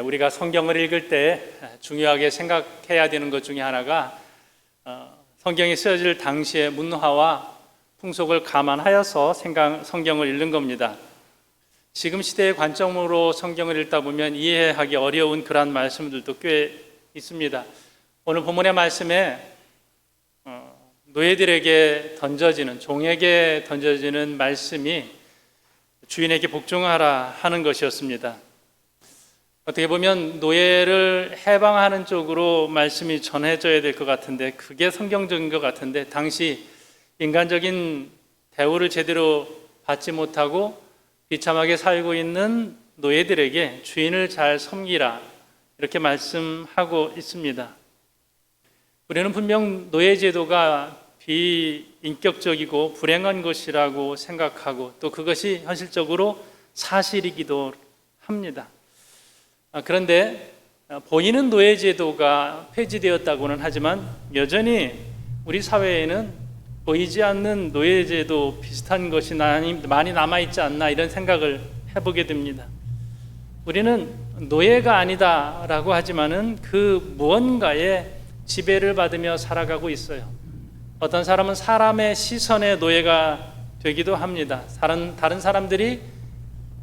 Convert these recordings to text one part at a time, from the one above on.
우리가 성경을 읽을 때 중요하게 생각해야 되는 것 중에 하나가 성경이 쓰여질 당시의 문화와 풍속을 감안하여서 성경을 읽는 겁니다. 지금 시대의 관점으로 성경을 읽다 보면 이해하기 어려운 그러한 말씀들도 꽤 있습니다. 오늘 본문의 말씀에 노예들에게 던져지는, 종에게 던져지는 말씀이 주인에게 복종하라 하는 것이었습니다. 어떻게 보면 노예를 해방하는 쪽으로 말씀이 전해져야 될 것 같은데, 그게 성경적인 것 같은데, 당시 인간적인 대우를 제대로 받지 못하고 비참하게 살고 있는 노예들에게 주인을 잘 섬기라, 이렇게 말씀하고 있습니다. 우리는 분명 노예 제도가 비인격적이고 불행한 것이라고 생각하고, 또 그것이 현실적으로 사실이기도 합니다. 그런데 보이는 노예 제도가 폐지되었다고는 하지만 여전히 우리 사회에는 보이지 않는 노예 제도 비슷한 것이 많이 남아있지 않나, 이런 생각을 해보게 됩니다. 우리는 노예가 아니다라고 하지만은 그 무언가에 지배를 받으며 살아가고 있어요. 어떤 사람은 사람의 시선의 노예가 되기도 합니다. 다른 사람들이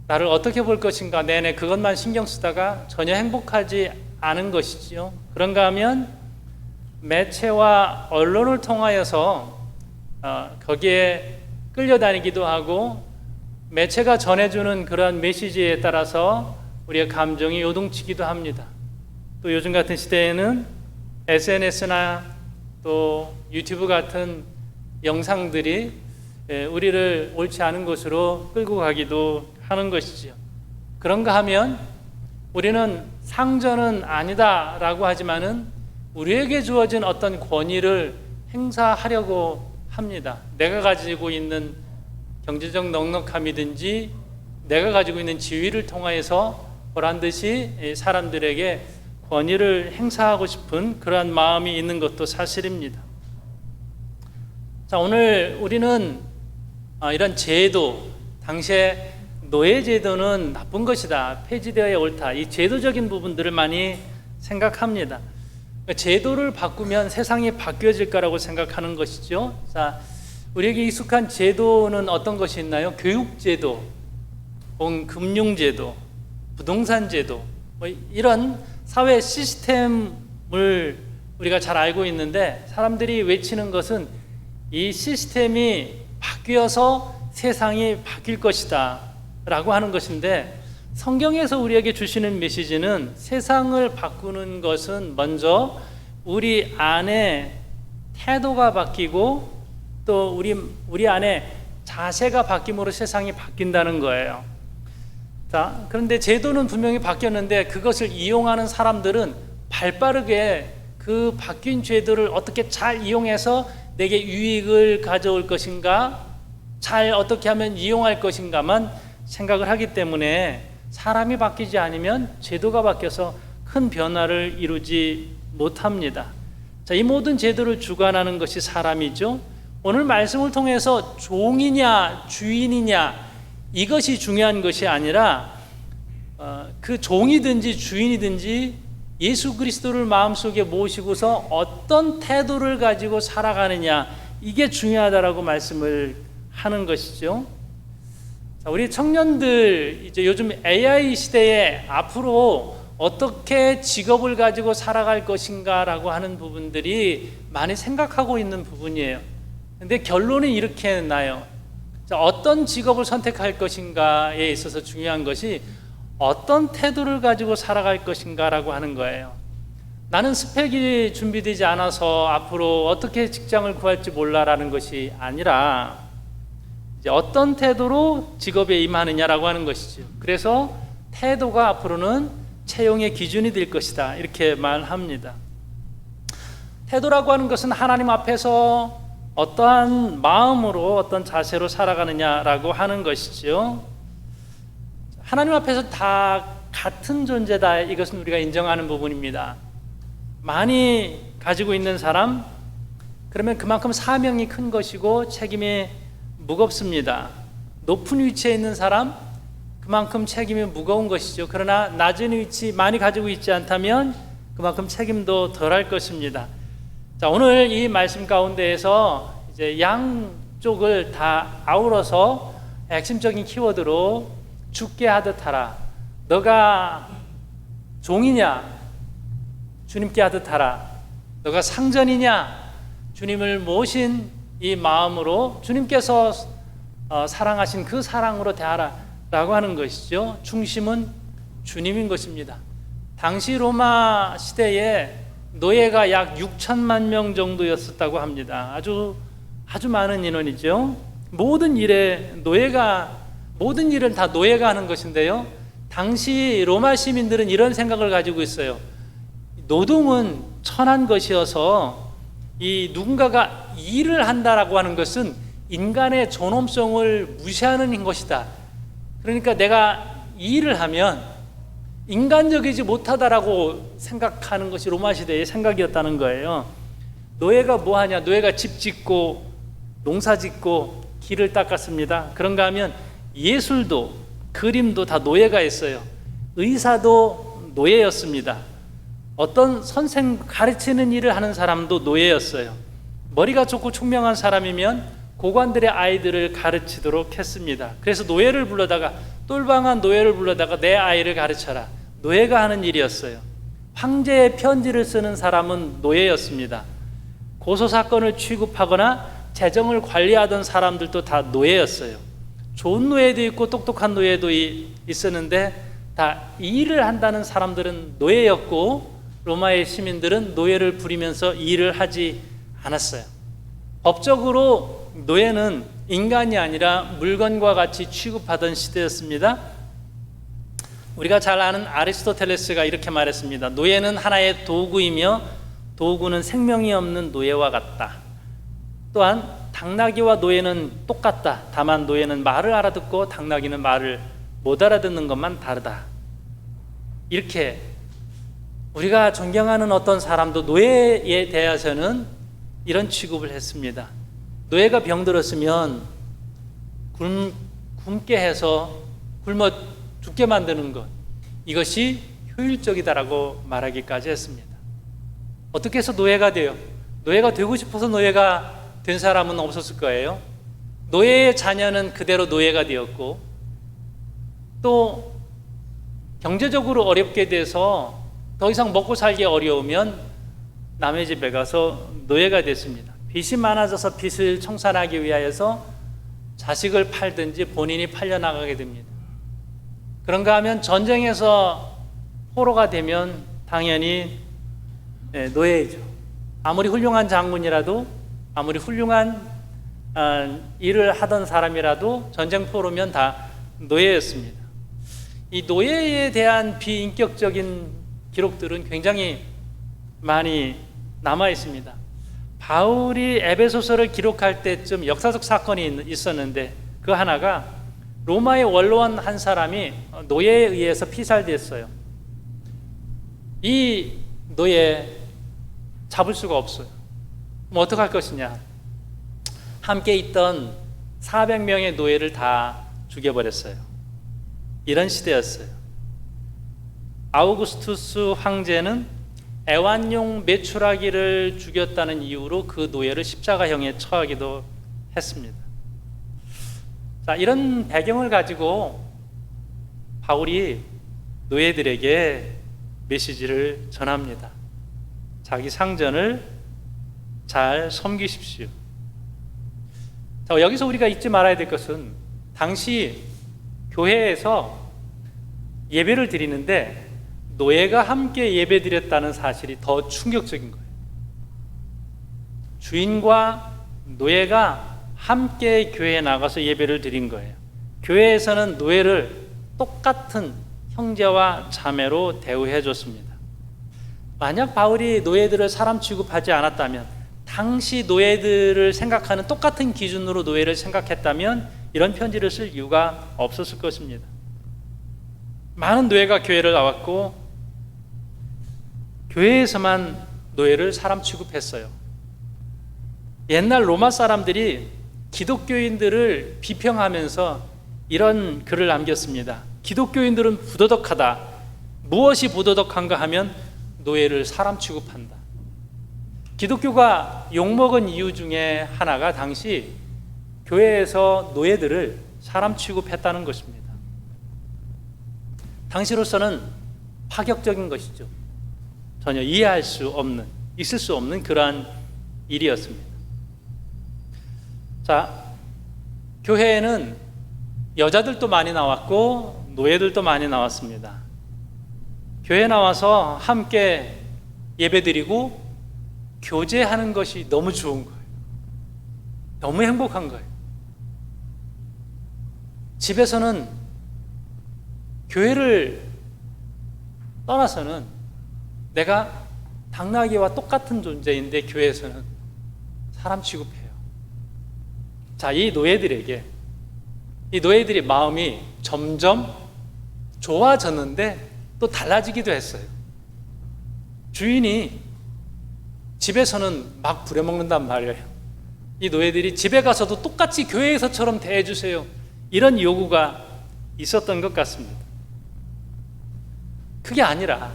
나를 어떻게 볼 것인가, 내내 그것만 신경 쓰다가 전혀 행복하지 않은 것이지요. 그런가 하면 매체와 언론을 통하여서 거기에 끌려다니기도 하고, 매체가 전해주는 그런 메시지에 따라서 우리의 감정이 요동치기도 합니다. 또 요즘 같은 시대에는 SNS나 또 유튜브 같은 영상들이 우리를 옳지 않은 곳으로 끌고 가기도 하는 것이지요. 그런가 하면 우리는 상전은 아니다라고 하지만은 우리에게 주어진 어떤 권위를 행사하려고 합니다. 내가 가지고 있는 경제적 넉넉함이든지 내가 가지고 있는 지위를 통하여서 보란듯이 사람들에게 권위를 행사하고 싶은 그러한 마음이 있는 것도 사실입니다. 자, 오늘 우리는 이런 제도, 당시에 노예 제도는 나쁜 것이다, 폐지되어야 옳다, 이 제도적인 부분들을 많이 생각합니다. 제도를 바꾸면 세상이 바뀌어질 거라고 생각하는 것이죠. 자, 우리에게 익숙한 제도는 어떤 것이 있나요? 교육제도, 금융제도, 부동산제도, 이런 사회 시스템을 우리가 잘 알고 있는데, 사람들이 외치는 것은 이 시스템이 바뀌어서 세상이 바뀔 것이다 라고 하는 것인데, 성경에서 우리에게 주시는 메시지는 세상을 바꾸는 것은 먼저 우리 안에 태도가 바뀌고 또 우리 안에 자세가 바뀜으로 세상이 바뀐다는 거예요. 자, 그런데 제도는 분명히 바뀌었는데 그것을 이용하는 사람들은 발빠르게 그 바뀐 제도를 어떻게 잘 이용해서 내게 유익을 가져올 것인가, 잘 어떻게 하면 이용할 것인가만 생각을 하기 때문에 사람이 바뀌지 않으면 제도가 바뀌어서 큰 변화를 이루지 못합니다. 자, 이 모든 제도를 주관하는 것이 사람이죠. 오늘 말씀을 통해서 종이냐 주인이냐, 이것이 중요한 것이 아니라 그 종이든지 주인이든지 예수 그리스도를 마음속에 모시고서 어떤 태도를 가지고 살아가느냐, 이게 중요하다라고 말씀을 하는 것이죠. 우리 청년들, 이제 요즘 AI 시대에 앞으로 어떻게 직업을 가지고 살아갈 것인가라고 하는 부분들이 많이 생각하고 있는 부분이에요. 근데 결론이 이렇게 나요. 자, 어떤 직업을 선택할 것인가에 있어서 중요한 것이 어떤 태도를 가지고 살아갈 것인가라고 하는 거예요. 나는 스펙이 준비되지 않아서 앞으로 어떻게 직장을 구할지 몰라라는 것이 아니라 어떤 태도로 직업에 임하느냐라고 하는 것이죠. 그래서 태도가 앞으로는 채용의 기준이 될 것이다, 이렇게 말합니다. 태도라고 하는 것은 하나님 앞에서 어떠한 마음으로, 어떤 자세로 살아가느냐라고 하는 것이죠. 하나님 앞에서 다 같은 존재다, 이것은 우리가 인정하는 부분입니다. 많이 가지고 있는 사람, 그러면 그만큼 사명이 큰 것이고 책임이 무겁습니다. 높은 위치에 있는 사람, 그만큼 책임이 무거운 것이죠. 그러나 낮은 위치 많이 가지고 있지 않다면 그만큼 책임도 덜할 것입니다. 자, 오늘 이 말씀 가운데에서 이제 양쪽을 다 아우러서 핵심적인 키워드로 죽게 하듯 하라. 너가 종이냐? 주님께 하듯 하라. 너가 상전이냐? 주님을 모신 이 마음으로 주님께서 사랑하신 그 사랑으로 대하라 라고 하는 것이죠. 중심은 주님인 것입니다. 당시 로마 시대에 노예가 약 6천만 명 정도였었다고 합니다. 아주 많은 인원이죠. 모든 일을 다 노예가 하는 것인데요. 당시 로마 시민들은 이런 생각을 가지고 있어요. 노동은 천한 것이어서 이 누군가가 일을 한다라고 하는 것은 인간의 존엄성을 무시하는 것이다. 그러니까 내가 이 일을 하면 인간적이지 못하다라고 생각하는 것이 로마 시대의 생각이었다는 거예요. 노예가 뭐 하냐? 노예가 집 짓고 농사 짓고 길을 닦았습니다. 그런가 하면 예술도 그림도 다 노예가 있어요. 의사도 노예였습니다. 어떤 선생 가르치는 일을 하는 사람도 노예였어요. 머리가 좋고 총명한 사람이면 고관들의 아이들을 가르치도록 했습니다. 그래서 노예를 불러다가 똘방한 노예를 불러다가 내 아이를 가르쳐라. 노예가 하는 일이었어요. 황제의 편지를 쓰는 사람은 노예였습니다. 고소사건을 취급하거나 재정을 관리하던 사람들도 다 노예였어요. 좋은 노예도 있고 똑똑한 노예도 있었는데 다 일을 한다는 사람들은 노예였고 로마의 시민들은 노예를 부리면서 일을 하지 않았어요. 법적으로 노예는 인간이 아니라 물건과 같이 취급하던 시대였습니다. 우리가 잘 아는 아리스토텔레스가 이렇게 말했습니다. 노예는 하나의 도구이며 도구는 생명이 없는 노예와 같다. 또한 당나귀와 노예는 똑같다. 다만 노예는 말을 알아듣고 당나귀는 말을 못 알아듣는 것만 다르다. 이렇게 우리가 존경하는 어떤 사람도 노예에 대해서는 이런 취급을 했습니다. 노예가 병들었으면 굶게 해서 굶어 죽게 만드는 것, 이것이 효율적이다라고 말하기까지 했습니다. 어떻게 해서 노예가 돼요? 노예가 되고 싶어서 노예가 된 사람은 없었을 거예요. 노예의 자녀는 그대로 노예가 되었고 또 경제적으로 어렵게 돼서 더 이상 먹고 살기 어려우면 남의 집에 가서 노예가 됐습니다. 빚이 많아져서 빚을 청산하기 위하여서 자식을 팔든지 본인이 팔려나가게 됩니다. 그런가 하면 전쟁에서 포로가 되면 당연히 노예이죠. 아무리 훌륭한 장군이라도 아무리 훌륭한 일을 하던 사람이라도 전쟁 포로면 다 노예였습니다. 이 노예에 대한 비인격적인 기록들은 굉장히 많이 남아 있습니다. 바울이 에베소서를 기록할 때쯤 역사적 사건이 있었는데 그 하나가 로마의 원로원 한 사람이 노예에 의해서 피살됐어요. 이 노예 잡을 수가 없어요. 그럼 어떡할 것이냐? 함께 있던 400명의 노예를 다 죽여버렸어요. 이런 시대였어요. 아우구스투스 황제는 애완용 메추라기를 죽였다는 이유로 그 노예를 십자가형에 처하기도 했습니다. 자, 이런 배경을 가지고 바울이 노예들에게 메시지를 전합니다. 자기 상전을 잘 섬기십시오. 자, 여기서 우리가 잊지 말아야 될 것은 당시 교회에서 예배를 드리는데 노예가 함께 예배 드렸다는 사실이 더 충격적인 거예요. 주인과 노예가 함께 교회에 나가서 예배를 드린 거예요. 교회에서는 노예를 똑같은 형제와 자매로 대우해 줬습니다. 만약 바울이 노예들을 사람 취급하지 않았다면, 당시 노예들을 생각하는 똑같은 기준으로 노예를 생각했다면 이런 편지를 쓸 이유가 없었을 것입니다. 많은 노예가 교회를 나왔고 교회에서만 노예를 사람 취급했어요. 옛날 로마 사람들이 기독교인들을 비평하면서 이런 글을 남겼습니다. 기독교인들은 부도덕하다. 무엇이 부도덕한가 하면 노예를 사람 취급한다. 기독교가 욕먹은 이유 중에 하나가 당시 교회에서 노예들을 사람 취급했다는 것입니다. 당시로서는 파격적인 것이죠. 전혀 이해할 수 없는, 있을 수 없는 그러한 일이었습니다. 자, 교회에는 여자들도 많이 나왔고 노예들도 많이 나왔습니다. 교회 나와서 함께 예배드리고 교제하는 것이 너무 좋은 거예요. 너무 행복한 거예요. 집에서는 교회를 떠나서는 내가 당나귀와 똑같은 존재인데 교회에서는 사람 취급해요. 자, 이 노예들에게, 이 노예들의 마음이 점점 좋아졌는데 또 달라지기도 했어요. 주인이 집에서는 막 부려먹는단 말이에요. 이 노예들이 집에 가서도 똑같이 교회에서처럼 대해주세요. 이런 요구가 있었던 것 같습니다. 그게 아니라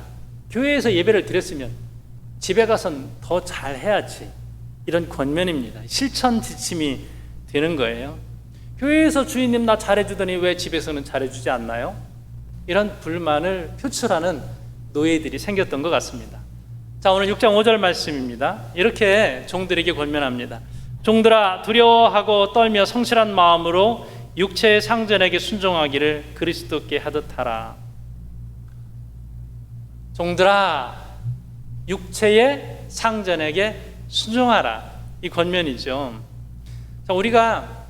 교회에서 예배를 드렸으면 집에 가서는 더 잘해야지, 이런 권면입니다. 실천 지침이 되는 거예요. 교회에서 주인님 나 잘해주더니 왜 집에서는 잘해주지 않나요? 이런 불만을 표출하는 노예들이 생겼던 것 같습니다. 자, 오늘 6장 5절 말씀입니다. 이렇게 종들에게 권면합니다. 종들아, 두려워하고 떨며 성실한 마음으로 육체의 상전에게 순종하기를 그리스도께 하듯 하라. 종들아, 육체의 상전에게 순종하라. 이 권면이죠. 자, 우리가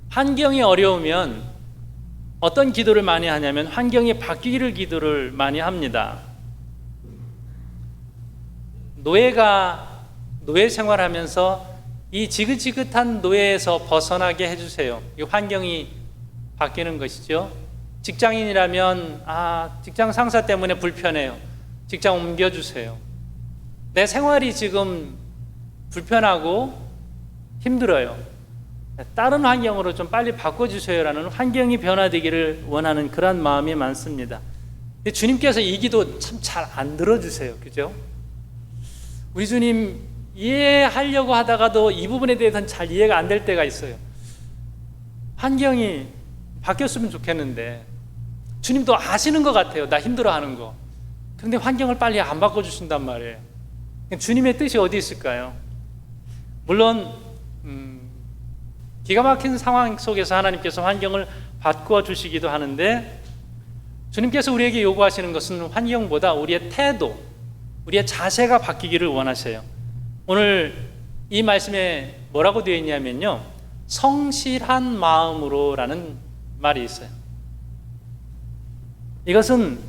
환경이 어려우면 어떤 기도를 많이 하냐면 환경이 바뀌기를 기도를 많이 합니다. 노예가 노예 생활하면서 이 지긋지긋한 노예에서 벗어나게 해주세요. 이 환경이 바뀌는 것이죠. 직장인이라면 직장 상사 때문에 불편해요. 직장 옮겨주세요. 내 생활이 지금 불편하고 힘들어요. 다른 환경으로 좀 빨리 바꿔주세요라는 환경이 변화되기를 원하는 그런 마음이 많습니다. 근데 주님께서 이 기도 참 잘 안 들어주세요. 그죠? 우리 주님 이해하려고 하다가도 이 부분에 대해서는 잘 이해가 안 될 때가 있어요. 환경이 바뀌었으면 좋겠는데 주님도 아시는 것 같아요. 나 힘들어하는 거. 그런데 환경을 빨리 안 바꿔주신단 말이에요. 주님의 뜻이 어디 있을까요? 물론 기가 막힌 상황 속에서 하나님께서 환경을 바꾸어 주시기도 하는데 주님께서 우리에게 요구하시는 것은 환경보다 우리의 태도, 우리의 자세가 바뀌기를 원하세요. 오늘 이 말씀에 뭐라고 되어 있냐면요, 성실한 마음으로라는 말이 있어요. 이것은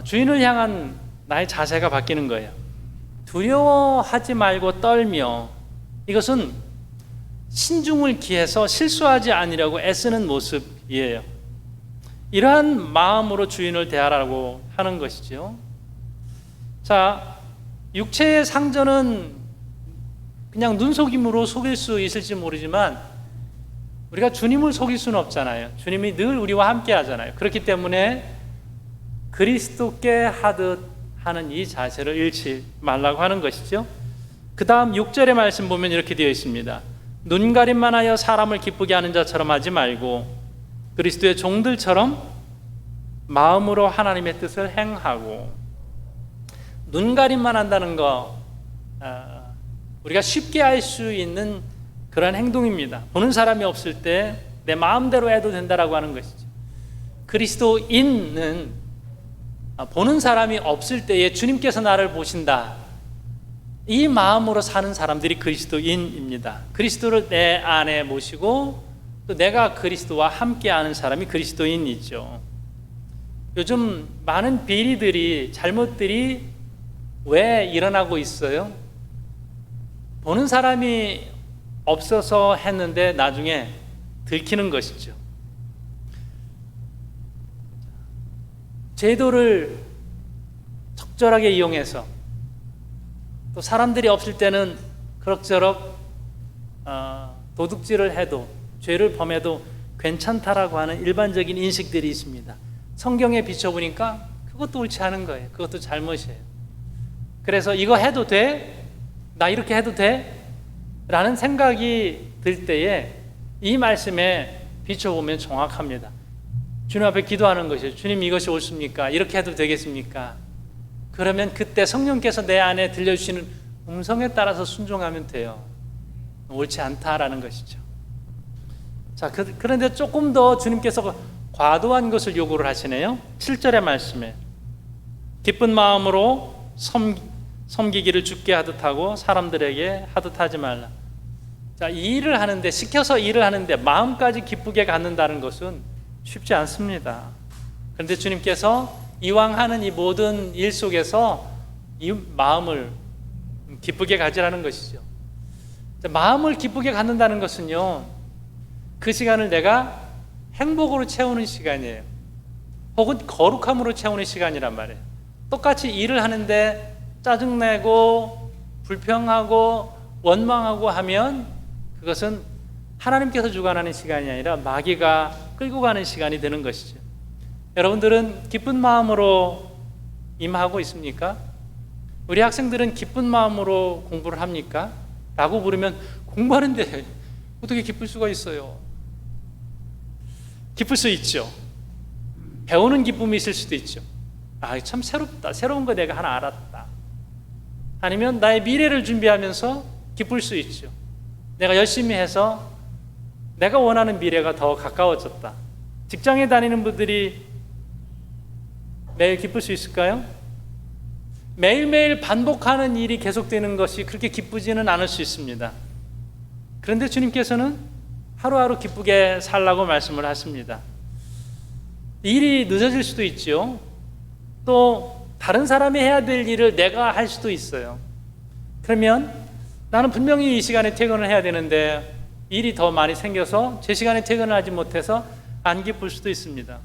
주인을 향한 나의 자세가 바뀌는 거예요. 두려워하지 말고 떨며, 이것은 신중을 기해서 실수하지 않으려고 애쓰는 모습이에요. 이러한 마음으로 주인을 대하라고 하는 것이죠. 자, 육체의 상전은 그냥 눈속임으로 속일 수 있을지 모르지만 우리가 주님을 속일 수는 없잖아요. 주님이 늘 우리와 함께 하잖아요. 그렇기 때문에 그리스도께 하듯 하는 이 자세를 잃지 말라고 하는 것이죠. 그 다음 6절의 말씀 보면 이렇게 되어 있습니다. 눈가림만 하여 사람을 기쁘게 하는 자처럼 하지 말고 그리스도의 종들처럼 마음으로 하나님의 뜻을 행하고. 눈가림만 한다는 거 우리가 쉽게 할 수 있는 그런 행동입니다. 보는 사람이 없을 때 내 마음대로 해도 된다라고 하는 것이죠. 그리스도인은 보는 사람이 없을 때에 주님께서 나를 보신다, 이 마음으로 사는 사람들이 그리스도인입니다. 그리스도를 내 안에 모시고 또 내가 그리스도와 함께하는 사람이 그리스도인이죠. 요즘 많은 비리들이, 잘못들이 왜 일어나고 있어요? 보는 사람이 없어서 했는데 나중에 들키는 것이죠. 제도를 적절하게 이용해서 또 사람들이 없을 때는 그럭저럭 도둑질을 해도, 죄를 범해도 괜찮다라고 하는 일반적인 인식들이 있습니다. 성경에 비춰보니까 그것도 옳지 않은 거예요. 그것도 잘못이에요. 그래서 이거 해도 돼? 나 이렇게 해도 돼? 라는 생각이 들 때에 이 말씀에 비춰보면 정확합니다. 주님 앞에 기도하는 것이에요. 주님, 이것이 옳습니까? 이렇게 해도 되겠습니까? 그러면 그때 성령께서 내 안에 들려주시는 음성에 따라서 순종하면 돼요. 옳지 않다라는 것이죠. 자, 그런데 조금 더 주님께서 과도한 것을 요구를 하시네요. 7절의 말씀에 기쁜 마음으로 섬기기를 주께 하듯 하고 사람들에게 하듯 하지 말라. 자, 이 일을 하는데, 시켜서 일을 하는데 마음까지 기쁘게 갖는다는 것은 쉽지 않습니다. 그런데 주님께서 이왕 하는 이 모든 일 속에서 이 마음을 기쁘게 가지라는 것이죠. 자, 마음을 기쁘게 갖는다는 것은요, 그 시간을 내가 행복으로 채우는 시간이에요. 혹은 거룩함으로 채우는 시간이란 말이에요. 똑같이 일을 하는데 짜증내고 불평하고 원망하고 하면 그것은 하나님께서 주관하는 시간이 아니라 마귀가 끌고 가는 시간이 되는 것이죠. 여러분들은 기쁜 마음으로 임하고 있습니까? 우리 학생들은 기쁜 마음으로 공부를 합니까? 라고 물으면 공부하는데 어떻게 기쁠 수가 있어요? 기쁠 수 있죠. 배우는 기쁨이 있을 수도 있죠. 아, 참 새롭다. 새로운 거 내가 하나 알았다. 아니면 나의 미래를 준비하면서 기쁠 수 있죠. 내가 열심히 해서 내가 원하는 미래가 더 가까워졌다. 직장에 다니는 분들이 매일 기쁠 수 있을까요? 매일매일 반복하는 일이 계속되는 것이 그렇게 기쁘지는 않을 수 있습니다. 그런데 주님께서는 하루하루 기쁘게 살라고 말씀을 하십니다. 일이 늦어질 수도 있죠. 또 다른 사람이 해야 될 일을 내가 할 수도 있어요. 그러면 나는 분명히 이 시간에 퇴근을 해야 되는데 일이 더 많이 생겨서 제 시간에 퇴근을 하지 못해서 안 기쁠 수도 있습니다.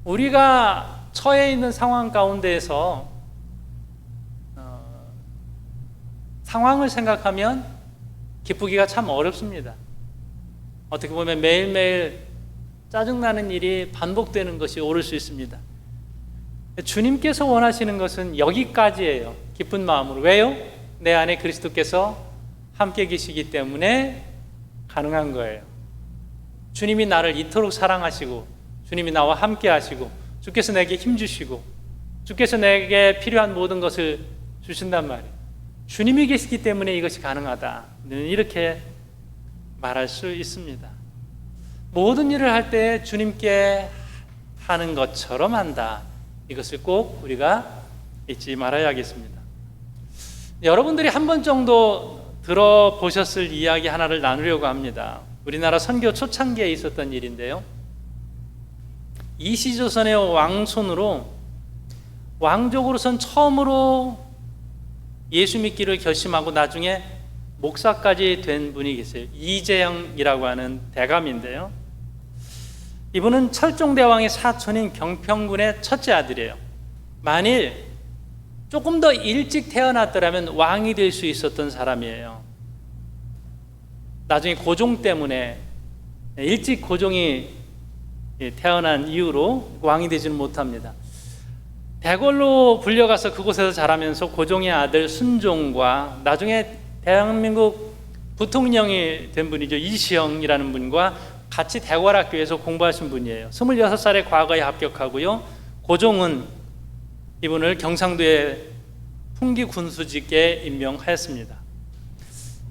우리가 처해 있는 상황 가운데에서 상황을 생각하면 기쁘기가 참 어렵습니다. 어떻게 보면 매일매일 짜증나는 일이 반복되는 것이 옳을 수 있습니다. 주님께서 원하시는 것은 여기까지예요. 기쁜 마음으로. 왜요? 내 안에 그리스도께서 함께 계시기 때문에 가능한 거예요. 주님이 나를 이토록 사랑하시고 주님이 나와 함께 하시고 주께서 내게 힘 주시고 주께서 내게 필요한 모든 것을 주신단 말이에요. 주님이 계시기 때문에 이것이 가능하다. 이렇게 말할 수 있습니다. 모든 일을 할 때 주님께 하는 것처럼 한다. 이것을 꼭 우리가 잊지 말아야겠습니다. 여러분들이 한 번 정도 들어보셨을 이야기 하나를 나누려고 합니다. 우리나라 선교 초창기에 있었던 일인데요. 이시조선의 왕손으로 왕족으로선 처음으로 예수 믿기를 결심하고 나중에 목사까지 된 분이 계세요. 이재영이라고 하는 대감인데요. 이분은 철종대왕의 사촌인 경평군의 첫째 아들이에요. 만일 조금 더 일찍 태어났더라면 왕이 될 수 있었던 사람이에요. 나중에 고종 때문에 일찍 고종이 태어난 이유로 왕이 되지는 못합니다. 대궐로 불려가서 그곳에서 자라면서 고종의 아들 순종과 나중에 대한민국 부통령이 된 분이죠. 이시영이라는 분과 같이 대궐학교에서 공부하신 분이에요. 26살에 과거에 합격하고요. 고종은 이분을 경상도의 풍기군수직에 임명하였습니다.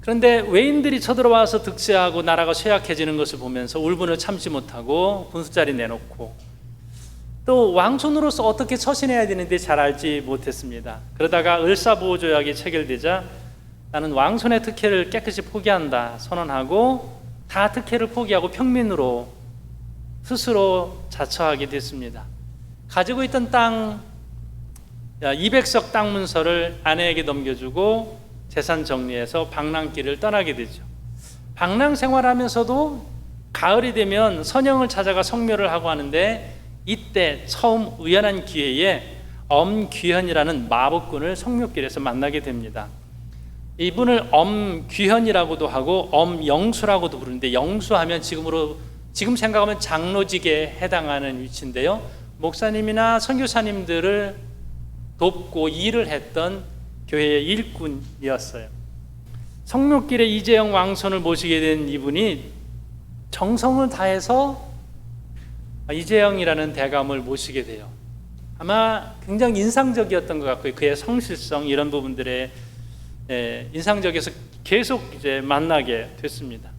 그런데 외인들이 쳐들어와서 득세하고 나라가 쇠약해지는 것을 보면서 울분을 참지 못하고 군수자리 내놓고 또 왕손으로서 어떻게 처신해야 되는지 잘 알지 못했습니다. 그러다가 을사보호조약이 체결되자 나는 왕손의 특혜를 깨끗이 포기한다 선언하고 다 특혜를 포기하고 평민으로 스스로 자처하게 됐습니다. 가지고 있던 땅 200석 땅 문서를 아내에게 넘겨주고 재산 정리해서 방랑길을 떠나게 되죠. 방랑 생활하면서도 가을이 되면 선영을 찾아가 성묘를 하고 하는데 이때 처음 우연한 기회에 엄귀현이라는 마법군을 성묘길에서 만나게 됩니다. 이분을 엄귀현이라고도 하고 엄영수라고도 부르는데, 영수하면 지금 생각하면 장로직에 해당하는 위치인데요. 목사님이나 선교사님들을 돕고 일을 했던 교회의 일꾼이었어요. 성묘길에 이재영 왕손을 모시게 된 이분이 정성을 다해서 이재영이라는 대감을 모시게 돼요. 아마 굉장히 인상적이었던 것 같고요. 그의 성실성 이런 부분들에 인상적이어서 계속 이제 만나게 됐습니다.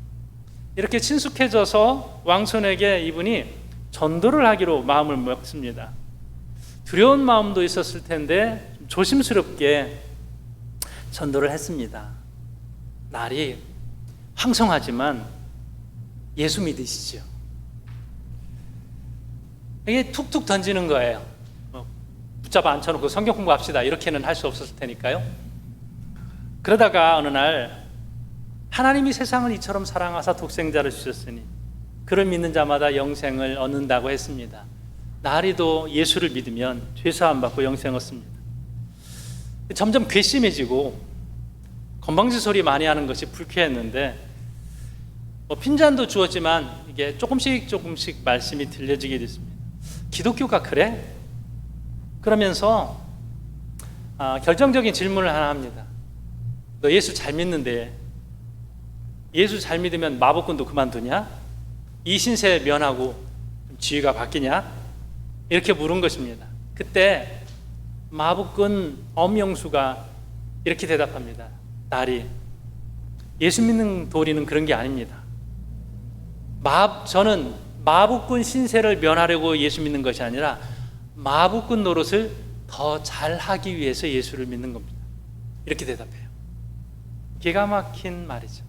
이렇게 친숙해져서 왕손에게 이분이 전도를 하기로 마음을 먹습니다. 두려운 마음도 있었을 텐데 조심스럽게 전도를 했습니다. 날이 황송하지만 예수 믿으시죠. 이게 툭툭 던지는 거예요. 붙잡아 앉혀놓고 성경 공부합시다 이렇게는 할 수 없었을 테니까요. 그러다가 어느 날 하나님이 세상을 이처럼 사랑하사 독생자를 주셨으니 그를 믿는 자마다 영생을 얻는다고 했습니다. 나리도 예수를 믿으면 죄사함 받고 영생 얻습니다. 점점 괘씸해지고 건방진 소리 많이 하는 것이 불쾌했는데 핀잔도 주었지만 이게 조금씩 말씀이 들려지게 됐습니다. 기독교가 그래? 그러면서 결정적인 질문을 하나 합니다. 너 예수 잘 믿는데 예수 잘 믿으면 마법꾼도 그만두냐? 이 신세 면하고 지위가 바뀌냐? 이렇게 물은 것입니다. 그때 마법꾼 엄영수가 이렇게 대답합니다. 나리, 예수 믿는 도리는 그런 게 아닙니다. 저는 마법꾼 신세를 면하려고 예수 믿는 것이 아니라 마법꾼 노릇을 더 잘하기 위해서 예수를 믿는 겁니다. 이렇게 대답해요. 기가 막힌 말이죠.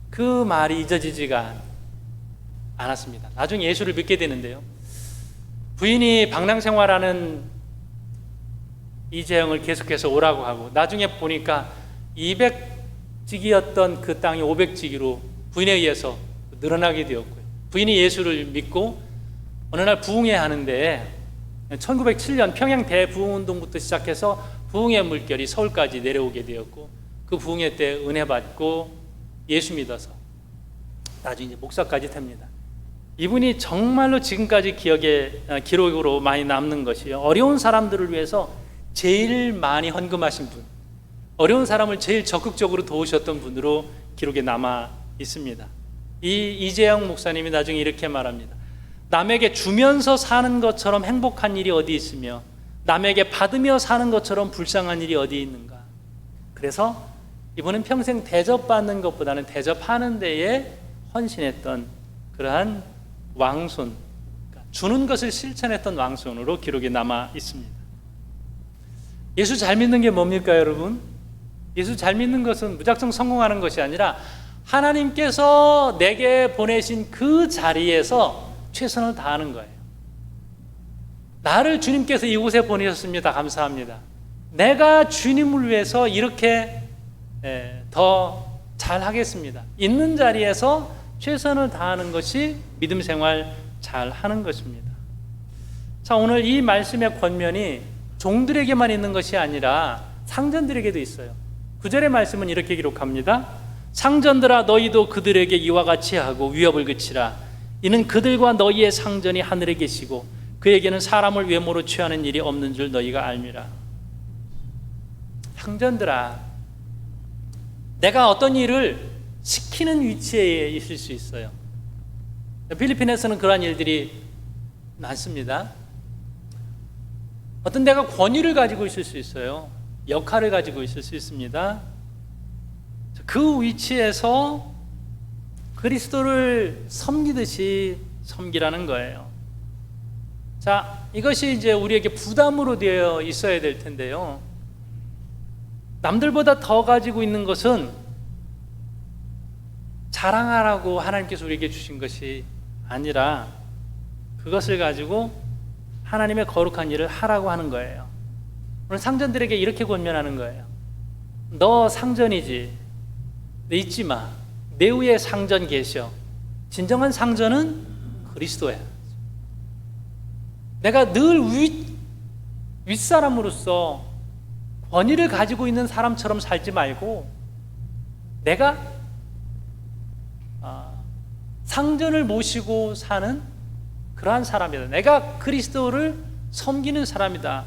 그 말이 잊어지지가 않았습니다. 나중에 예수를 믿게 되는데요. 부인이 방랑생활하는 이재영을 계속해서 오라고 하고 나중에 보니까 200지기였던 그 땅이 500지기로 부인에 의해서 늘어나게 되었고요. 부인이 예수를 믿고 어느 날 부흥회 하는데 1907년 평양 대부흥운동부터 시작해서 부흥의 물결이 서울까지 내려오게 되었고 그 부흥회 때 은혜 받고 예수 믿어서 나중에 이제 목사까지 됩니다. 이분이 정말로 지금까지 기록으로 많이 남는 것이요. 어려운 사람들을 위해서 제일 많이 헌금하신 분, 어려운 사람을 제일 적극적으로 도우셨던 분으로 기록에 남아 있습니다. 이 이재영 목사님이 나중에 이렇게 말합니다. 남에게 주면서 사는 것처럼 행복한 일이 어디 있으며 남에게 받으며 사는 것처럼 불쌍한 일이 어디 있는가. 그래서 이분은 평생 대접받는 것보다는 대접하는 데에 헌신했던 그러한 왕손, 주는 것을 실천했던 왕손으로 기록에 남아 있습니다. 예수 잘 믿는 게 뭡니까, 여러분? 예수 잘 믿는 것은 무작정 성공하는 것이 아니라 하나님께서 내게 보내신 그 자리에서 최선을 다하는 거예요. 나를 주님께서 이곳에 보내셨습니다. 감사합니다. 내가 주님을 위해서 이렇게 더 잘하겠습니다. 있는 자리에서 최선을 다하는 것이 믿음 생활 잘하는 것입니다. 자, 오늘 이 말씀의 권면이 종들에게만 있는 것이 아니라 상전들에게도 있어요. 9절의 말씀은 이렇게 기록합니다. 상전들아 너희도 그들에게 이와 같이 하고 위협을 그치라. 이는 그들과 너희의 상전이 하늘에 계시고 그에게는 사람을 외모로 취하는 일이 없는 줄 너희가 알미라. 상전들아, 내가 어떤 일을 시키는 위치에 있을 수 있어요. 필리핀에서는 그러한 일들이 많습니다. 어떤 데가 권위를 가지고 있을 수 있어요. 역할을 가지고 있을 수 있습니다. 그 위치에서 그리스도를 섬기듯이 섬기라는 거예요. 자, 이것이 이제 우리에게 부담으로 되어 있어야 될 텐데요. 남들보다 더 가지고 있는 것은 자랑하라고 하나님께서 우리에게 주신 것이 아니라 그것을 가지고 하나님의 거룩한 일을 하라고 하는 거예요. 오늘 상전들에게 이렇게 권면하는 거예요. 너 상전이지. 너 잊지 마. 내 위에 상전 계셔. 진정한 상전은 그리스도야. 내가 늘 윗사람으로서 권위를 가지고 있는 사람처럼 살지 말고 내가 상전을 모시고 사는 그러한 사람이다. 내가 그리스도를 섬기는 사람이다.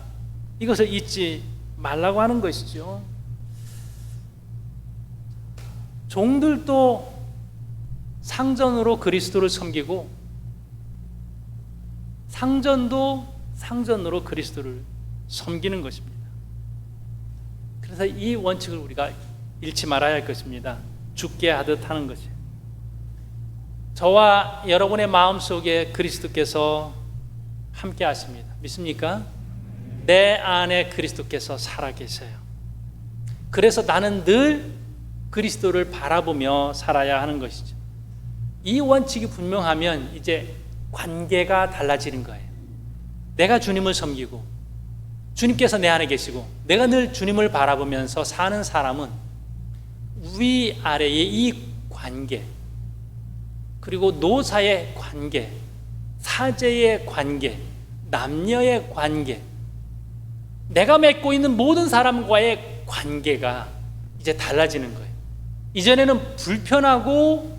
이것을 잊지 말라고 하는 것이죠. 종들도 상전으로 그리스도를 섬기고 상전도 상전으로 그리스도를 섬기는 것입니다. 그래서 이 원칙을 우리가 잃지 말아야 할 것입니다. 죽게 하듯 하는 것이. 저와 여러분의 마음속에 그리스도께서 함께 하십니다. 믿습니까? 내 안에 그리스도께서 살아계세요. 그래서 나는 늘 그리스도를 바라보며 살아야 하는 것이죠. 이 원칙이 분명하면 이제 관계가 달라지는 거예요. 내가 주님을 섬기고 주님께서 내 안에 계시고 내가 늘 주님을 바라보면서 사는 사람은 위아래의 이 관계, 그리고 노사의 관계, 사제의 관계, 남녀의 관계, 내가 맺고 있는 모든 사람과의 관계가 이제 달라지는 거예요. 이전에는 불편하고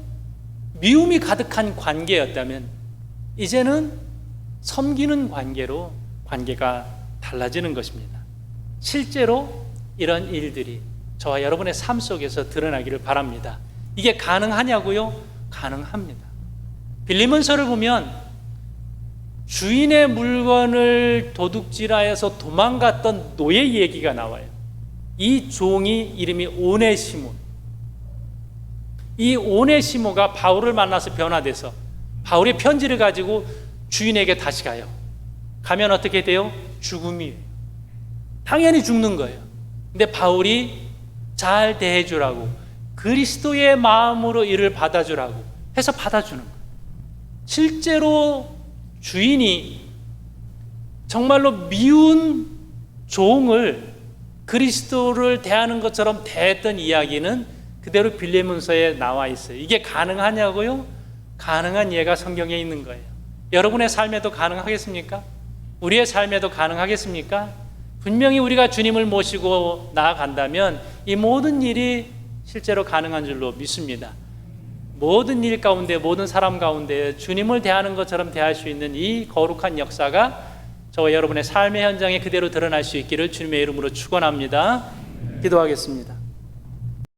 미움이 가득한 관계였다면 이제는 섬기는 관계로 관계가 달라지는 것입니다. 실제로 이런 일들이 저와 여러분의 삶 속에서 드러나기를 바랍니다. 이게 가능하냐고요? 가능합니다. 빌립보서를 보면 주인의 물건을 도둑질하여서 도망갔던 노예 얘기가 나와요. 이 종이 이름이 오네시모. 이 오네시모가 바울을 만나서 변화돼서 바울의 편지를 가지고 주인에게 다시 가요. 가면 어떻게 돼요? 죽음이에요. 당연히 죽는 거예요. 근데 바울이 잘 대해주라고, 그리스도의 마음으로 이를 받아주라고 해서 받아주는 거예요. 실제로 주인이 정말로 미운 종을 그리스도를 대하는 것처럼 대했던 이야기는 그대로 빌레몬서에 나와 있어요. 이게 가능하냐고요? 가능한 예가 성경에 있는 거예요. 여러분의 삶에도 가능하겠습니까? 우리의 삶에도 가능하겠습니까? 분명히 우리가 주님을 모시고 나아간다면 이 모든 일이 실제로 가능한 줄로 믿습니다. 모든 일 가운데, 모든 사람 가운데 주님을 대하는 것처럼 대할 수 있는 이 거룩한 역사가 저와 여러분의 삶의 현장에 그대로 드러날 수 있기를 주님의 이름으로 축원합니다. 기도하겠습니다.